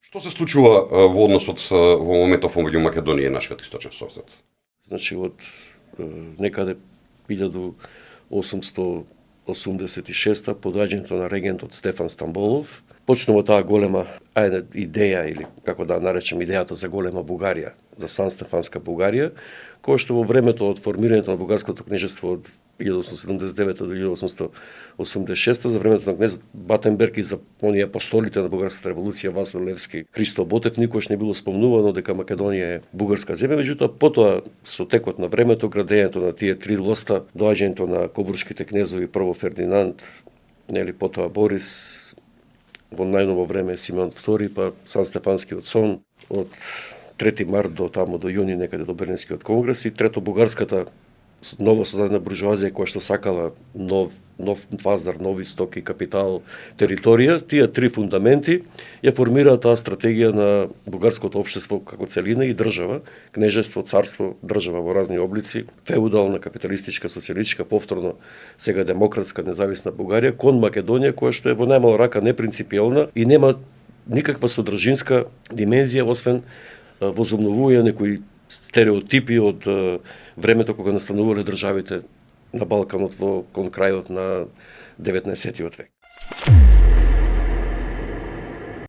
Што се случува во односот во моментов меѓу Македонија и нашиот источен сосед? Значи, од некаде 1886 по доаѓањето на регентот Стефан Стамболов, почнува таа голема идеја, или како да наречем идејата за голема Бугарија, за Сан-Стефанска Бугарија, која што во времето од формирањето на бугарското кнежество од 1879 до 1886 за времето на кнез Батенберг и за оние апостолите на бугарската револуција Васил Левски, Христо Ботев, никош не било спомнувано дека Македонија е бугарска земја, меѓутоа потоа со текот на времето, градењето на тие три лоста, доаѓањето на кобуршките кнезови, прво Фердинанд, нели потоа Борис, во најново време Симеон II, па Сан-Стефанскиот сон од 3 март до тамо до јуни некаде до Бернскиот конгрес и трето бугарската ново создадена буржуазија која што сакала нов пазар, нови стоки, капитал, територија, тие три фундаменти ја формираат таа стратегија на бугарското општество како целина и држава, кнежество, царство, држава во разни облици, феудална, капиталистичка, социјалистичка, повторно сега демократска, независна Бугарија кон Македонија која што е во најмала рака непринципиелна и нема никаква содржинска димензија освен возобновување некои стереотипи од времето кога настанувале државите на Балканот кон крајот на 19 век.